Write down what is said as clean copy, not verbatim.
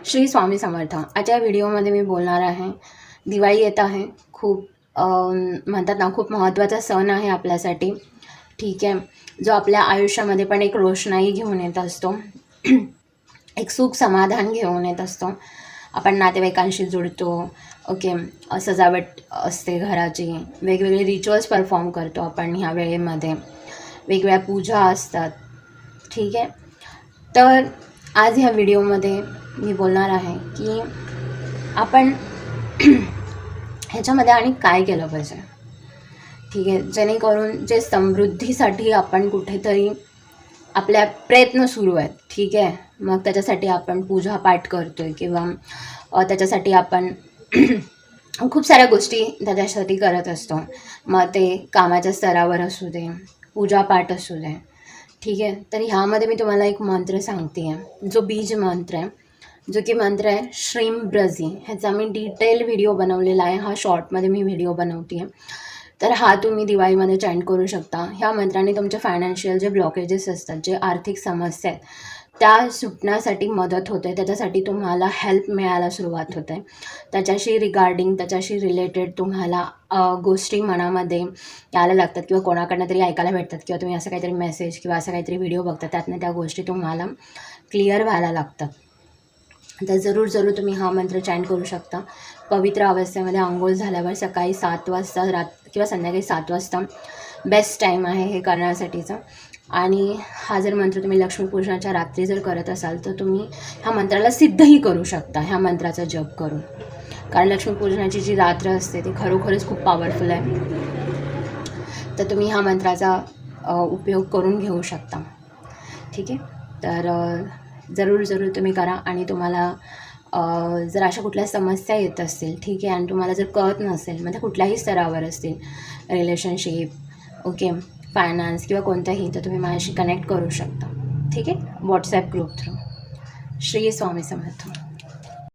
श्री स्वामी समर्थ. आजच्या व्हिडिओमध्ये मी बोलणार आहे, दिवाळी येत आहे. खूप म्हणतात ना, खूप महत्त्वाचा सण आहे आपल्यासाठी. ठीक आहे, जो आपल्या आयुष्यामध्ये पण एक रोषणाई घेऊन येत असतो, एक सुख समाधान घेऊन येत असतो. आपण नातेवाईकांशी जुळतो. ओके, सजावट असते घराची, वेगवेगळे रिच्युअल्स परफॉर्म करतो आपण ह्या वेळेमध्ये, वेगवेगळ्या पूजा असतात. ठीक आहे, तर आज ह्या व्हिडिओमध्ये मी बोलणार आहे की आपण ह्याच्यामध्ये आणि काय केलं पाहिजे. ठीक आहे, जेणेकरून जे समृद्धीसाठी आपण कुठेतरी आपल्या प्रयत्न सुरू आहेत. ठीक आहे, मग त्याच्यासाठी आपण पूजापाठ करतो आहे किंवा त्याच्यासाठी आपण खूप साऱ्या गोष्टी त्याच्यासाठी करत असतो. मग ते कामाच्या स्तरावर असू दे, पूजापाठ असू दे. ठीक आहे, तर ह्यामध्ये मी तुम्हाला एक मंत्र सांगते आहे, जो बीज मंत्र आहे, जो की मंत्र आहे श्रीम ब्रजी. ह्याचा मी डिटेल व्हिडिओ बनवलेला आहे. हा शॉर्टमध्ये मी व्हिडिओ बनवते आहे. तर हा तुम्ही दिवाळीमध्ये चॅन्ट करू शकता. ह्या मंत्राने तुमचे फायनान्शियल जे ब्लॉकेजेस असतात, जे आर्थिक समस्या आहेत, त्या सुटण्यासाठी मदत होते. त्याच्यासाठी तुम्हाला हेल्प मिळायला सुरुवात होते. त्याच्याशी रिगार्डिंग, त्याच्याशी रिलेटेड तुम्हाला गोष्टी मनामध्ये यायला लागतात किंवा कोणाकडनं तरी ऐकायला भेटतात किंवा तुम्ही असं काहीतरी मेसेज किंवा असं काहीतरी व्हिडिओ बघता, त्यातनं त्या गोष्टी तुम्हाला क्लिअर व्हायला लागतात. तर जरूर तुम्ही हा मंत्र चॅन्ट करू शकता. पवित्र अवस्थेमध्ये आंघोळ झाल्यावर सकाळी 7 वाजता किंवा संध्याकाळी 7 वाजता बेस्ट टाईम आहे हे करण्यासाठीचा. आणि हा जर मंत्र तुम्ही लक्ष्मीपूजनाच्या रात्री जर करत असाल तर तुम्ही ह्या मंत्राला सिद्धही करू शकता ह्या मंत्राचा जप करून. कारण लक्ष्मीपूजनाची जी रात्र असते ती खरोखरच खूप पॉवरफुल आहे. तर तुम्ही ह्या मंत्राचा उपयोग करून घेऊ शकता. ठीक आहे, तर जरूर तुम्ही करा. आणि तुम्हाला जर अशा कुठल्या समस्या येत असतील, ठीक आहे, आणि तुम्हाला जर कळत नसेल, म्हणजे कुठल्याही स्तरावर असतील, रिलेशनशिप, ओके, फायनान्स किंवा कोणत्याही, तर तुम्ही माझ्याशी कनेक्ट करू शकता. ठीक आहे, WhatsApp group through. Shri Swami Samarth.